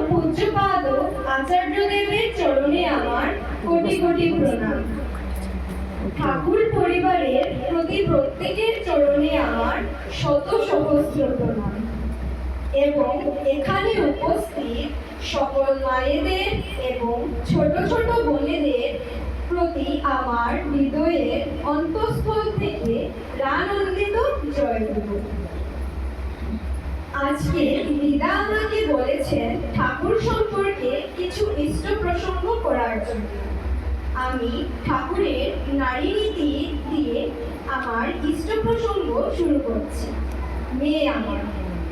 পূজ্যপাদ আচার্যদেবের চরণে আমার কোটি কোটি প্রণাম। ঠাকুর পরিবারের প্রতি প্রত্যেকের চরণে আমার শত সহস্র প্রণাম এবং এখানে উপস্থিত সকল মায়েদের এবং ছোট ছোট বোনেদের প্রতি আমার হৃদয়ের অন্তঃস্থল থেকে প্রাণান্বিত জয়গুরু। আজকে দিদা আমাকে বলেছেন ঠাকুর সম্পর্কে কিছু ইষ্ট প্রসঙ্গ করার জন্য। আমি ঠাকুরের নারী নীতি দিয়ে আমার ইষ্ট প্রসঙ্গ শুরু করছি। মেয়ে আমার,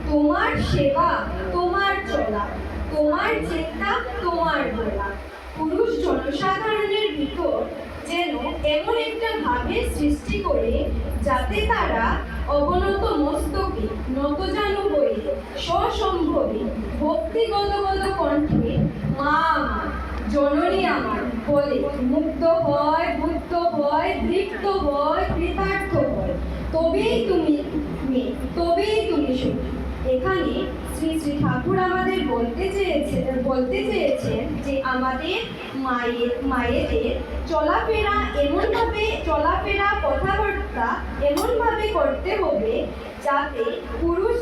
তোমার সেবা তোমার চলা, তোমার চিন্তা তোমার বলা। পুরুষ জনসাধারণের ভিতর যেন এমন একটা ভাবের সৃষ্টি করে যাতে তারা অবনত মস্তকে নতজানু হয়ে সসম্ভবে ভক্তি গদগদ কণ্ঠে মা আমার, জননী আমার বলে মুক্ত হয়, বুদ্ধ হয়, তৃপ্ত হয়, কৃতার্থ হয়, তবেই তুমি মেয়ে, তবেই তুমি সুখী। এখানে শ্রী শ্রী ঠাকুর আমাদের বলতে চেয়েছেন যে আমাদের মায়েদের চলাফেরা কথাবার্তা এমনভাবে করতে হবে যাতে পুরুষ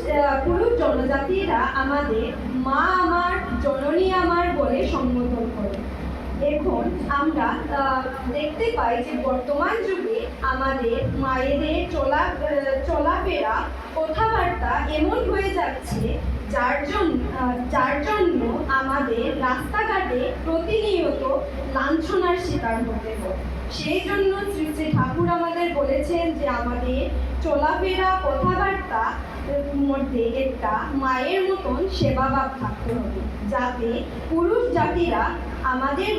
জনজাতিরা আমাদের মা আমার, জননী আমার বলে সম্বোধন করে। এখন আমরা দেখতে পাই যে বর্তমান যুগে আমাদের মায়েদের চলাফেরা কথাবার্তা এমন হয়ে যাচ্ছে যার জন্য আমাদের রাস্তাঘাটে প্রতিনিয়ত লাঞ্ছনার শিকার হতে হয়। সেই জন্য শ্রী শ্রী ঠাকুর আমাদের বলেছেন যে আমাদের চলাফেরা কথাবার্তা মধ্যে একটা মায়ের মতন সেবাভাব থাকতে হবে, যাতে পুরুষ জাতিরা আমাদের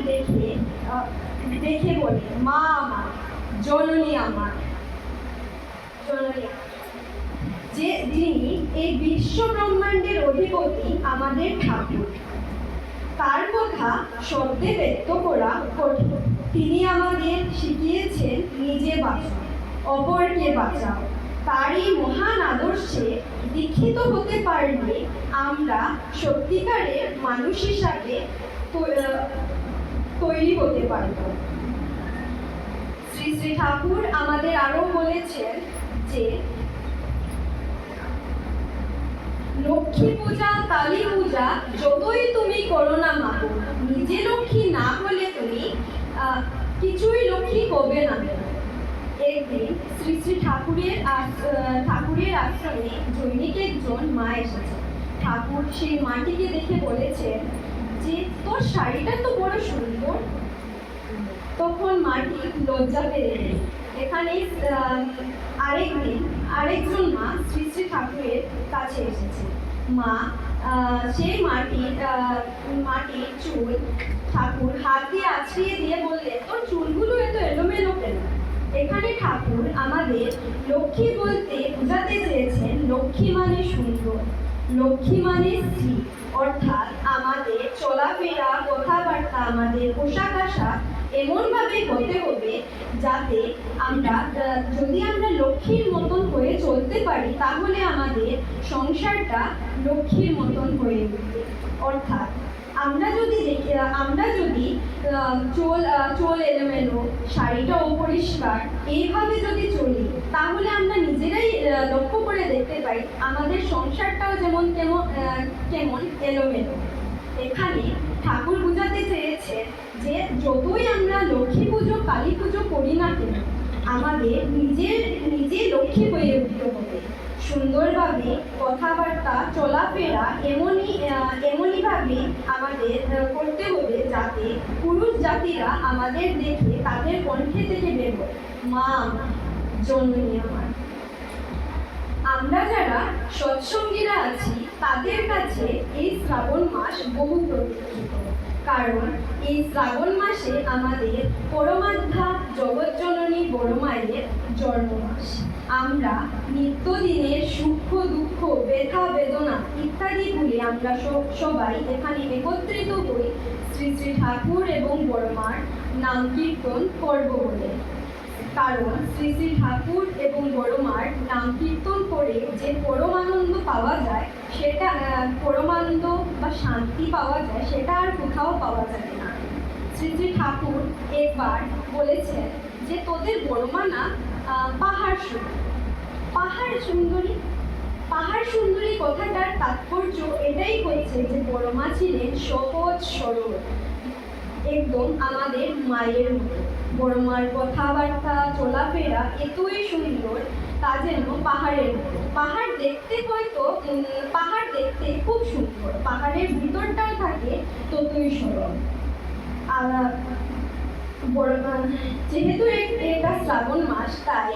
দেখে বলে মা আমার, জননী আমার, জননী আমার। যে যিনি এই বিশ্ব ব্রহ্মাণ্ডের অধিপতি আমাদের ঠাকুর, তার কথা শব্দে ব্যক্ত করা কঠিন। তিনি আমাদের শিখিয়েছেন নিজে বাঁচো, অপরকে বাঁচাও। তার এই মহান আদর্শে দীক্ষিত হতে পারলে আমরা সত্যিকারের মানুষ হিসাবে তৈরি হতে পারব। শ্রী শ্রী ঠাকুর আমাদের আরো বলেছেন যে লক্ষ্মী পূজা, কালী পূজা যতই তুমি করো না মাগো, নিজে লক্ষ্মী না হলে তুমি কিছুই লক্ষ্মী হবে না। একদিন শ্রী শ্রী ঠাকুরের আশ্রমে জৈনিক একজন মা এসেছে। ঠাকুর সেই মাটিকে দেখে বলেছেন যে তোর শাড়িটা তো বড় সুন্দর। তখন মাটি লজ্জা পেয়ে গেল। এখানে আরেকজন মা শ্রী শ্রী ঠাকুরের কাছে এসেছে। মা সেই মাটির চুল ঠাকুর হাত দিয়ে আছড়িয়ে দিয়ে বললেন তোর চুলগুলো এত এলোমেলো কেন? এখানে ঠাকুর আমাদের লক্ষ্মী বলতে বোঝাতে চেয়েছেন লক্ষ্মী মানে সুন্দর, লক্ষ্মী মানে স্ত্রী। অর্থাৎ আমাদের চলাফেরা কথাবার্তা, আমাদের পোশাক আশাক এমনভাবে হতে হবে যাতে যদি আমরা লক্ষ্মীর মতন হয়ে চলতে পারি তাহলে আমাদের সংসারটা লক্ষ্মীর মতন হয়ে উঠবে। অর্থাৎ আমরা যদি চোল এলোমেলো, শাড়িটা অপরিষ্কার এইভাবে যদি চলি তাহলে আমরা নিজেরাই লক্ষ্য করে দেখতে পাই আমাদের সংসারটাও যেমন কেমন এলোমেলো। এখানে ঠাকুর বোঝাতে চেয়েছে যে যতই আমরা লক্ষ্মী পুজো, কালী পুজো করি না কেন আমাদের নিজে লক্ষ্মী হয়ে উঠতে হবে। সুন্দরভাবে কথাবার্তা চলাফেরা এমনইভাবে আমাদের করতে হবে যাতে পুরুষ জাতিরা আমাদের দেখে তাদের কণ্ঠে থেকে বেরোয় মা আমার, জননী আমার। আমরা যারা সৎসঙ্গীরা আছি তাদের কাছে এই শ্রাবণ মাস বহু প্রতীক্ষিত, কারণ এই শ্রাবণ মাসে আমাদের পরমাত্মা জগৎজননী বড় মায়ের জন্ম মাস। আমরা নিত্যদিনের সুখ দুঃখ, ব্যথা বেদনা ইত্যাদি ভুলে আমরা সবাই এখানে একত্রিত হই শ্রী শ্রী ঠাকুর এবং বড় মার নাম কীর্তন করব বলে। কারণ শ্রী শ্রী ঠাকুর এবং বড় মার নাম কীর্তন করে যে পরমানন্দ পাওয়া যায় সেটা পরমানন্দ বা শান্তি পাওয়া যায় সেটা আর কোথাও পাওয়া যায় না। শ্রী শ্রী ঠাকুর একবার বলেছেন যে তোদের বড় মা না পাহাড় সুন্দরী। পাহাড় সুন্দরী, পাহাড় সুন্দরী কথাটার তাৎপর্য এটাই হচ্ছে যে বড় মা ছিলেন সহজ সরল, একদম আমাদের মায়ের মতো। বড় মার কথাবার্তা চলাফেরা এতই সুন্দর তা যেন পাহাড়ের মতো। পাহাড় দেখতে হয়তো পাহাড় দেখতে খুব সুন্দর, পাহাড়ের ভিতরটাও থাকে ততই সরল। আর যেহেতু এটা শ্রাবণ মাস, তাই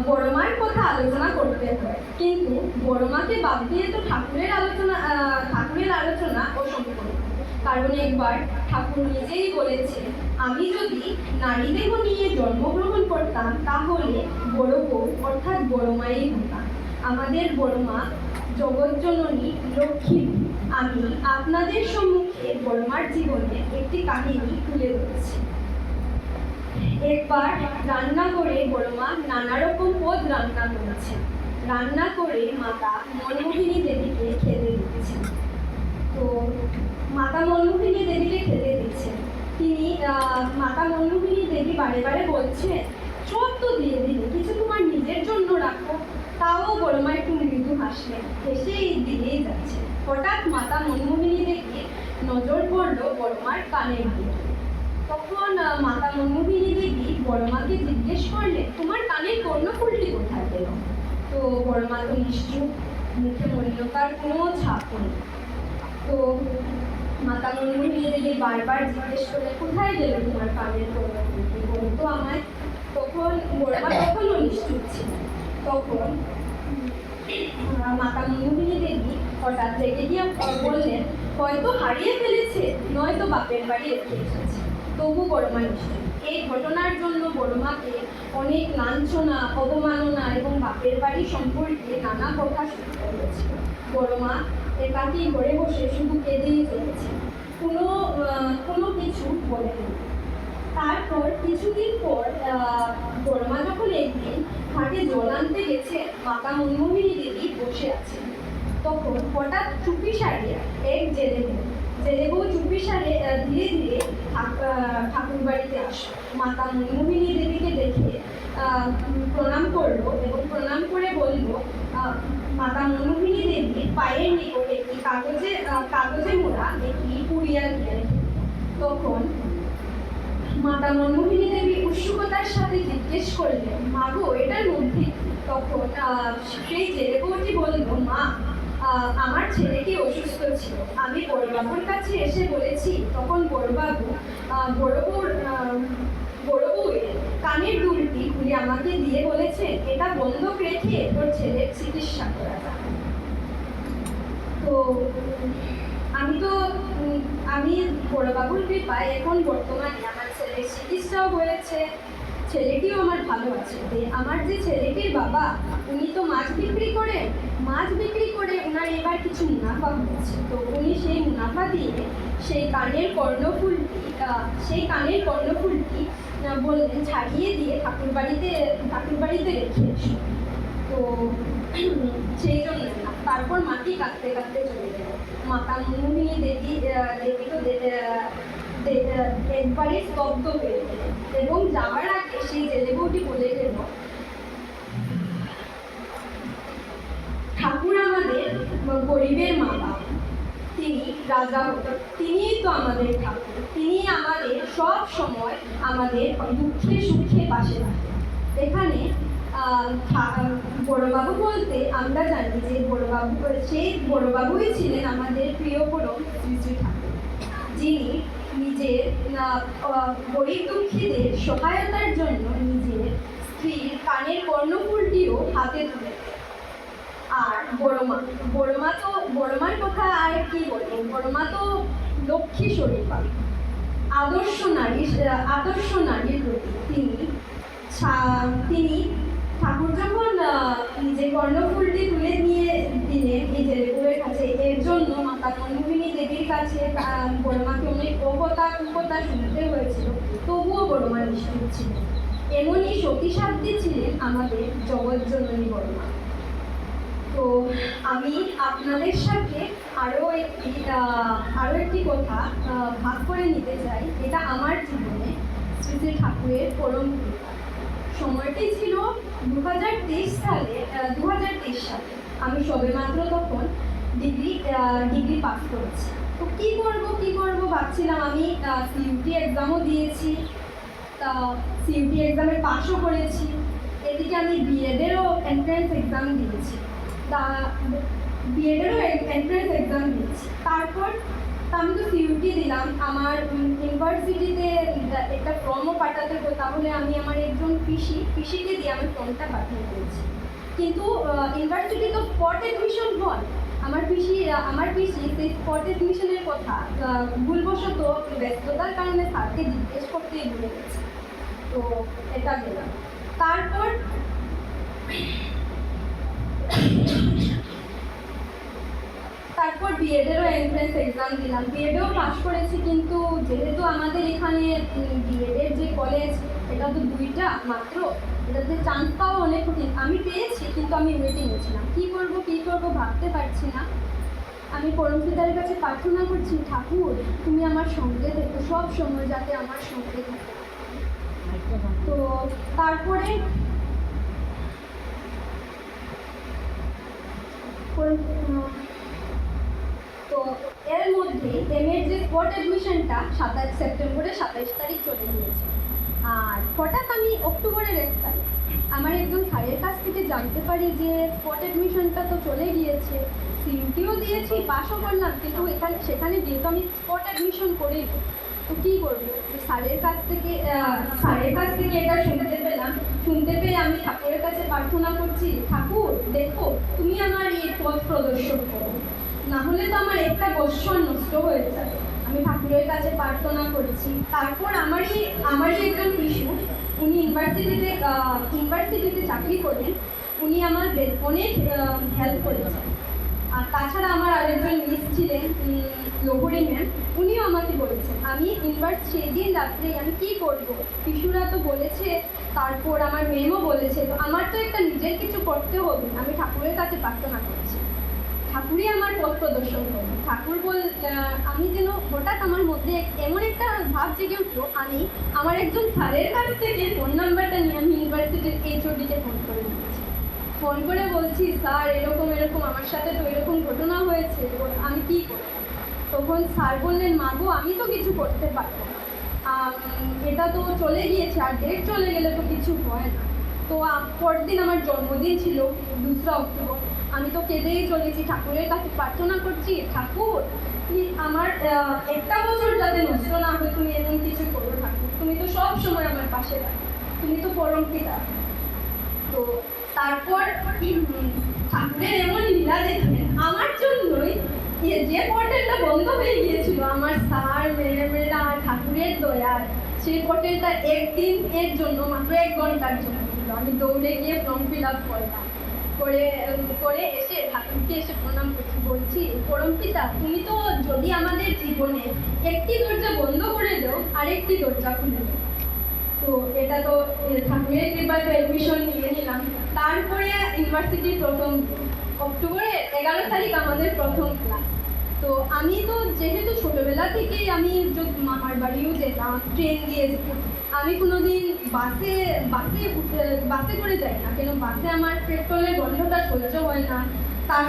বড় মার কথা আলোচনা করতে হয়, কিন্তু বড় মাকে বাদ দিয়ে তো ঠাকুরের আলোচনা অসম্পূর্ণ। কারণ একবার ঠাকুর নিজেই বলেছে, আমি যদি নারী দেহ নিয়ে জন্মগ্রহণ করতাম তাহলে বড় বউ অর্থাৎ বড় মাই হতাম। আমাদের বড় মা জগৎজননী লক্ষ্মী। আমি আপনাদের সম্মুখে বড় মার জীবনে একটি কাহিনী তুলে ধরেছি। একবার রান্না করে বড় মা নানা রকম পদ রান্না করেছেন। রান্না করে মাতা মনমোহিনী দেবীকে খেতে দিচ্ছেন। তো মাতা মনমোহিনী দেবীকে খেতে দিচ্ছেন, তিনি মাতা মনমোহিনী দেবী বারে বারে বলছেন, সব তো দিয়ে দিলে, কিছু তোমার নিজের জন্য রাখো। তাও বড় মা একটু মৃদু হাসলেন, হেসেই দিয়েই যাচ্ছে। হঠাৎ মাতা মনমোহিনী দেবী নজর পড়ল বড় মার কানের দিকে। তখন মাতা মনমোহিনী দেবী বড় মাকে জিজ্ঞেস করলেন, তোমার কানের কর্ণফুলটি কোথায় পেল? তো বড় মা তো নিশ্চুপ, মুখে মলিনতার কোনো ছাপ নেই। তো মাতা মনমোহিনী দেবী বারবার জিজ্ঞেস করলে, কোথায় গেল তোমার কানের কর্ণফুলটি, বলো তো আমায়। তখন বড় মা তখনও নিশ্চুপ ছিল। তখন মাতা মনমোহিনী দেবী হঠাৎ রেগে গিয়ে বললেন, হয়তো হারিয়ে ফেলেছে, নয়তো বাপের বাড়ি রেখে এসেছে। তবু বড় মা নিশ্চুপ। এই ঘটনার জন্য বড় মাকে অনেক লাঞ্ছনা, অবমাননা এবং বাপের বাড়ি সম্পর্কে নানা কথা শুনতে হয়েছিল। বড় মা একাকী ঘরে বসে শুধু কেঁদেই চলেছে, কোনো কিছু বলেনি। তারপর কিছুদিন পর বড় মা যখন একদিন ঘাটে জল আনতে গেছে, মাতা মনমোহিনী দেবী বসে আছেন। তখন হঠাৎ চুপিসারে এক জেলে বউ চুপিসারে ধীরে ধীরে ঠাকুর বাড়িতে আসে। মাতা মনমোহিনী দেবীকে দেখে প্রণাম করলো এবং প্রণাম করে বলল, মাতা মনমোহিনী দেবীর পায়ের নিকট একটি কাগজে মোড়া একটি পুড়িয়া দিয়ে। তখন মাতা মনমোহিনী দেবী উৎসুকতার সাথে জিজ্ঞেস করলেন, মা গো, এটার মধ্যে? তখন সেই জেলে বউটি বলল, মা, আমার ছেলেটি অসুস্থ ছিল, আমি বড়বাবুর কাছে এসে বলেছি। তখন বড়বাবু বড় বউয়ের কানের দুলটি খুলে আমাকে দিয়ে বলেছে, এটা বন্ধক রেখে তোর ছেলের চিকিৎসা করা যাবে। তো আমি বড়বাবুর কৃপায় এখন বর্তমানে আমার ছেলের চিকিৎসাও হয়েছে, ছেলেটিও আমার ভালো আছে। আমার যে ছেলেটির বাবা, উনি তো মাছ বিক্রি করে ওনার এবার কিছু মুনাফা হয়েছে। তো উনি সেই মুনাফা দিয়ে সেই কানের কর্ণফুলটি বললেন ছাড়িয়ে দিয়ে ঠাকুর বাড়িতে রেখে এসো। তো সেই জন্য তারপর মাটি কাঁদতে কাঁদতে চলে গেল। মাতা মনমোহিনী দেবী তো একবারে স্তব্ধ হয়ে গেলেন এবং যাওয়ার আগে সেই জেলে বউটি বলে গেল, ঠাকুর আমাদের গরিবের মা বাবা, তিনি রাজা হতেন, তিনিই তো আমাদের ঠাকুর, তিনি আমাদের সব সময় আমাদের দুঃখে সুখে পাশে থাকেন। এখানে বড়বাবু বলতে আমরা জানি যে সেই বড়বাবুই ছিলেন আমাদের প্রিয় পরম শ্রী শ্রী ঠাকুর, যিনি নিজের গরিব দুঃখীদের সহায়তার জন্য নিজের স্ত্রীর কানের কর্ণফুলটিও হাতে তুলে। আর বড় মার কথা আর কি বলবো, বড় মা তো লক্ষ্মী স্বরূপা, আদর্শ নারীর প্রতীক। তিনি ঠাকুর যখন নিজের কর্ণফুলটি তুলে নিয়ে দিলেন এই জেলেবউয়ের কাছে, এর জন্য মাতা মনমোহিনী দেবীর কাছে বড় মাকে অনেক কুকথা শুনতে হয়েছিল, তবুও বড় মা নিষ্ঠুর ছিল। এমনই সতীসাধ্যী ছিলেন আমাদের জগজ্জননী বর্মা। তো আমি আপনাদের সাথে আরও একটি কথা ভাগ করে নিতে চাই। এটা আমার জীবনে শ্রী শ্রী ঠাকুরের পরম কৃপা। সময়টি ছিল 2023 সালে। আমি সবেমাত্র তখন ডিগ্রি পাস করেছি। তো কী করবো ভাবছিলাম। আমি সিইউটি এক্সামও দিয়েছি, তা সিইউটি এক্সামে পাসও করেছি। এদিকে আমি বিএডেরও এন্ট্রান্স এক্সাম দিয়েছি, তারপর আমি তো সিইউটি দিলাম। আমার ইউনিভার্সিটিতে একটা ফর্মও পাঠাতে হতো, তাহলে আমি আমার একজন পিসিকে দিয়ে আমি ফর্মটা পাঠিয়ে দিয়েছি। কিন্তু ইউনিভার্সিটি তো স্পট অ্যাডমিশন হয়। আমার পিসি সেই স্পট অ্যাডমিশনের কথা ভুলবশত ব্যস্ততার কারণে স্যারকে জিজ্ঞেস করতেই ভুলে গেছে। তো এটা গেলাম। তারপর বিএডেরও এন্ট্রান্স এক্সাম দিলাম, বিএডেও পাস করেছি। কিন্তু যেহেতু আমাদের এখানে বিএডের যে কলেজ, এটা তো 2টা মাত্র, এটাতে চান্স পাওয়া অনেক কঠিন। আমি পেয়েছি, কিন্তু আমি ওয়েটিংয়ে ছিলাম। কী করবো ভাবতে পারছি না। আমি পরম পিতার কাছে প্রার্থনা করছি, ঠাকুর তুমি আমার সঙ্গে দেখো, সব সময় যাতে আমার সঙ্গে থাকে। তো তারপরে তো এর মধ্যে এমএর যে স্পট অ্যাডমিশনটা 27 সেপ্টেম্বরে 27 তারিখ চলে গিয়েছে। আর হঠাৎ আমি অক্টোবরের 1 তারিখ আমার একজন স্যারের কাছ থেকে জানতে পারি যে স্পট অ্যাডমিশনটা তো চলে গিয়েছে, সিইউটিও দিয়েছি, পাসও করলাম, কিন্তু সেখানে যেহেতু আমি স্পট অ্যাডমিশন করেই, তো কী করবো। স্যারের কাছ থেকে এটা শুনতে পেয়ে আমি ঠাকুরের কাছে প্রার্থনা করছি, ঠাকুর দেখো তুমি আমার এই পথ প্রদর্শন করো, না হলে তো আমার একটা বৎসর নষ্ট হয়ে যাবে। আমি ঠাকুরের কাছে প্রার্থনা করছি। তারপর আমারই একজন পিসু, উনি ইউনিভার্সিটিতে চাকরি করেন, উনি আমার অনেক হেল্প করেছেন। আর তাছাড়া আমার আরেকজন মিস ছিলেন লোহরি ম্যাম, উনিও আমাকে বলেছেন। আমি সেদিন রাত্রে আমি কী করবো, পিসুরা তো বলেছে, তারপর আমার ম্যামও বলেছে, তো আমার তো একটা নিজের কিছু করতে হবে। আমি ঠাকুরের কাছে প্রার্থনা করছি, ঠাকুরই আমার পথ প্রদর্শন করবে। আমি যেন হঠাৎ আমার মধ্যে এমন একটা ভাব জেগে উঠলো, আমি আমার একজন স্যারের কাছ থেকে ফোন নাম্বারটা নিয়ে আমি ইউনিভার্সিটির এইচওডিকে ফোন করে দিয়েছি। ফোন করে বলছি, স্যার এরকম আমার সাথে তো এরকম ঘটনা হয়েছে, আমি কী করব। তখন স্যার বললেন, মাগো আমি তো কিছু করতে পারবো না, এটা তো চলে গিয়েছে, আর ডেট চলে গেলে তো কিছু হয় না। তো পরদিন আমার জন্মদিন ছিল 2 অক্টোবর। আমি তো কেঁদেই চলেছি, ঠাকুরের কাছে প্রার্থনা করছি, ঠাকুর আমার একটা বছর যাতে নষ্ট না হয়, তুমি এমন কিছু করো ঠাকুর, তুমি তো সব সময় আমার পাশে থাকো, তুমি তো পরম পিতা। তো তারপর ঠাকুরের এমন লীলা দেখলেন আমার জন্যই, যে পোর্টালটা বন্ধ হয়ে গিয়েছিল, আমার স্যার ম্যামেরা ঠাকুরের দয়ার সেই পোর্টালটা একদিন এর জন্য, মাত্র 1 ঘন্টার জন্য আমি দৌড়ে গিয়ে ফর্ম ফিল আপ করলাম। করে এসে ঠাকুরকে প্রণাম করছি, বলছি, পরম পিতা তুমি তো যদি আমাদের জীবনে একটি দরজা বন্ধ করে দাও, আরেকটি দরজা খুলে দাও। তো এটা তো ঠাকুরের কৃপায় অ্যাডমিশন নিয়ে নিলাম। তারপরে ইউনিভার্সিটির প্রথম অক্টোবরের 11 তারিখ আমাদের প্রথম ক্লাস। তো আমি তো যেহেতু ছোটোবেলা থেকেই আমি মামার বাড়িও যেতাম, ট্রেন দিয়ে যেতাম, আমি কোনোদিন বাসে করে যাই না, কেন বাসে আমার পেট্রোলের গন্ধটা সহ্য হয় না। তার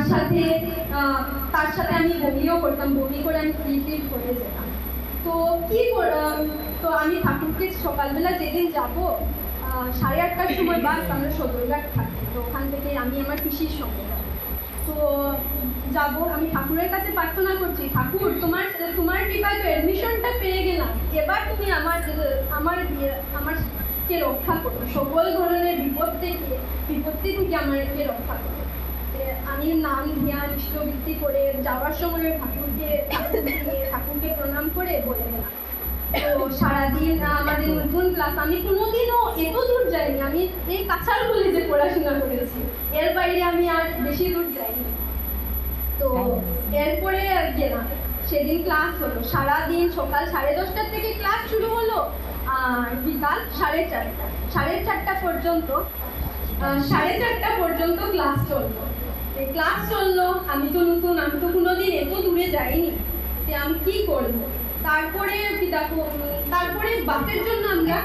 সাথে আমি বমিও করতাম, বমি করে আমি ফিল করে যেতাম। তো আমি ঠাকুরকে সকালবেলা যেদিন যাবো 8:30টার সময় বাস, আমরা সদরঘাট থাকি, তো ওখান থেকে আমি আমার পিসির সঙ্গে যাবো। তো যাবো, আমি ঠাকুরের কাছে প্রার্থনা করছি, ঠাকুর তোমার কৃপায় তো অ্যাডমিশনটা পেয়ে গেলাম, এবার তুমি আমাকে রক্ষা করো, সকল ধরনের বিপত্তি থেকে আমাকে রক্ষা করো। আমি নাম ধ্যান ইষ্টবৃত্তি করে যাওয়ার সময় ঠাকুরকে প্রণাম করে বলে গেলাম। তো সারাদিন আমাদের নতুন ক্লাস, আমি কোনোদিনও এত দূর যাইনি, আমি এই কাছাড় কলেজে পড়াশোনা করেছি, এর বাইরে আমি আর বেশি দূর যাইনি। তো এরপরে গেলাম, সেদিন ক্লাস হলো সারাদিন, সকাল 10:30 থেকে ক্লাস শুরু হলো, আর বিকাল 4:30। 4:30 পর্যন্ত 4:30 পর্যন্ত ক্লাস চললো। এই ক্লাস চললো, আমি তো নতুন, আমি তো কোনোদিন এত দূরে যাইনি, যে আমি কী করবো। তারপরে তারপরে বাসের জন্য আমরা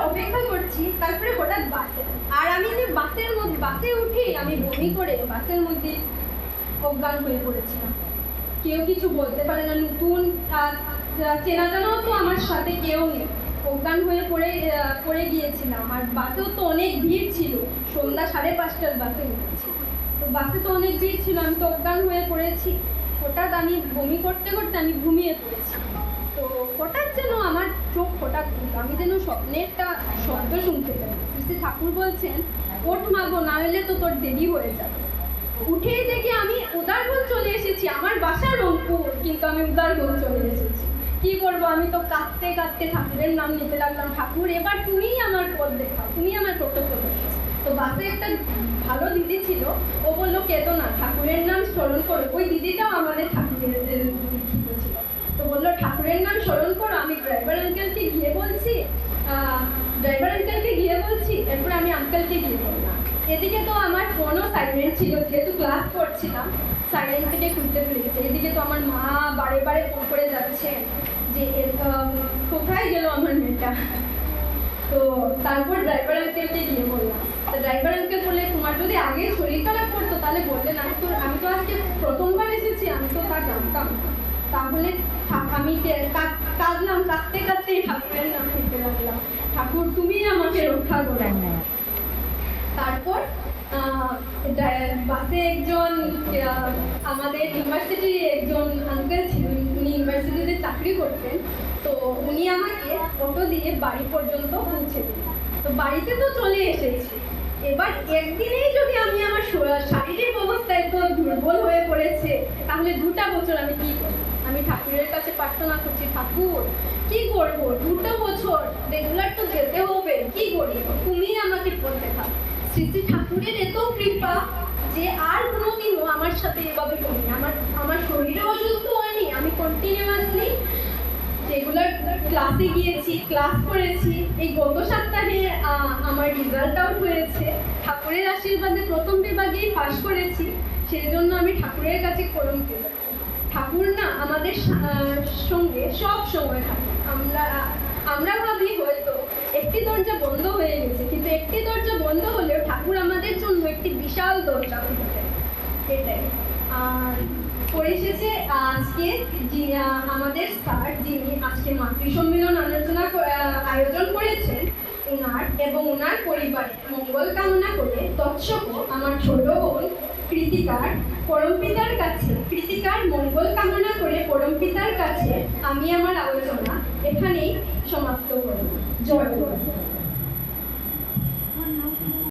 অপেক্ষা করছি, তারপরে হঠাৎ বাসে, আর আমি যে বাসে উঠে আমি বমি করে বাসের মধ্যে অজ্ঞান হয়ে পড়েছিলাম। কেউ কিছু বলতে পারে না, নতুন চেনা জানাও তো আমার সাথে কেউ নেই। অজ্ঞান হয়ে পড়ে গিয়েছিলাম, আর বাসেও তো অনেক ভিড় ছিল, সন্ধ্যা 5:30টার বাসে উঠেছি, তো বাসে তো অনেক ভিড় ছিল, আমি তো অজ্ঞান হয়ে পড়েছি। হঠাৎ আমি বমি করতে করতে আমি ঘুমিয়ে পড়েছি। তো হঠাৎ যেন আমার চোখ হঠাৎ খুলল, আমি যেন স্বপ্নে একটা শব্দ শুনতে পাই। শ্রী ঠাকুর বলছেন, ওঠ মাগো, না হলে তো তোর দেরি হয়ে যাবে। উঠেই দেখি আমি উদারবন চলে এসেছি, আমার বাসা রংপুর, কিন্তু আমি উদারবন চলে এসেছি। কি করবো, আমি তো কাঁদতে কাঁদতে ঠাকুরের নাম নিতে লাগলাম, ঠাকুর এবার তুমিই আমার পথ দেখাও, তুমি আমার পথ প্রদর্শক। তো বাসে একটা ভালো দিদি ছিল, ও বললো কেঁদো না, ঠাকুরের নাম স্মরণ করো। ওই দিদিটাও আমাদের ঠাকুরের দীক্ষিত ছিল। তো বললো ঠাকুরের নাম স্মরণ করো। আমি ড্রাইভার আঙ্কেলকে গিয়ে বলছি, এরপর আমি আঙ্কেলকে গিয়ে বললাম। এদিকে তো আমার ফোনও সাইলেন্ট ছিল, যেহেতু ক্লাস করছিলাম, সাইলেন্ট থেকে খুলতে ভুলে গেছে। এদিকে তো আমার মা বারে বারে ফোন করে যাচ্ছে যে কোথায় গেল আমার মেয়েটা। তো তারপর ড্রাইভার আঙ্কেলকে গিয়ে বললাম। তো ড্রাইভার আঙ্কেল বললে, তোমার যদি আগে শরীর খারাপ করতো তাহলে বললে না, আমি তো আজকে প্রথমবার এসেছি, আমি তো তা জানতাম। তাহলে আমি কাঁদলাম, কাঁদতে কাঁদতে ঠাকুরের নাম নিতে লাগলাম, ঠাকুর তুমি আমাকে রক্ষা করো। তারপর বাসে একজন আমাদের ইউনিভার্সিটির একজন আঙ্কেল ছিলেন, উনি ইউনিভার্সিটিতে চাকরি করতেন। তো উনি আমাকে অটো দিয়ে বাড়ি পর্যন্ত পৌঁছে দিলেন। তো বাড়িতে তো চলে এসেছি, এবার একদিনেই যদি আমি আমার শারীরিক অবস্থা এত দুর্বল হয়ে পড়েছে, তাহলে 2টা বছর আমি কী করব। আমি ঠাকুরের কাছে প্রার্থনা করছি, ঠাকুর কি করবো, 2টা বছর রেগুলার তো যেতে হবে, কি করি, তুমি আমাকে পথ দেখাও। শ্রী শ্রী ঠাকুরের এত কৃপা যে আর কোনোদিনও আমার সাথে এভাবে করিনি। আমার শরীরে অসুস্থ হয়নি, আমি কন্টিনিউয়াসলি রেগুলার ক্লাসে গিয়েছি, ক্লাস করেছি। এই গত সপ্তাহে আমার রেজাল্ট আউট হয়েছে, ঠাকুরের আশীর্বাদে প্রথম বিভাগেই পাশ করেছি। সেই জন্য আমি ঠাকুরের কাছে করম পেলাম। ঠাকুর না আমাদের সঙ্গে সব সময় থাকে। আমরা ভাবি হয়তো একটি দরজা বন্ধ হয়ে গেছে, কিন্তু একটি দরজা বন্ধ হলেও ঠাকুর আমাদের জন্য একটি বিশাল দরজা খুলে দেয়, এটাই। আর পরিশেষে আজকে আমাদের স্যার, যিনি আজকে মাতৃ সম্মেলন আয়োজন করেছেন, ওনার পরিবারের মঙ্গল কামনা করে তৎসহ আমার ছোট বোন কৃতিকার মঙ্গল কামনা করে পরমপিতার কাছে আমি আমার আলোচনা এখানেই সমাপ্ত করব। জয় গুরু।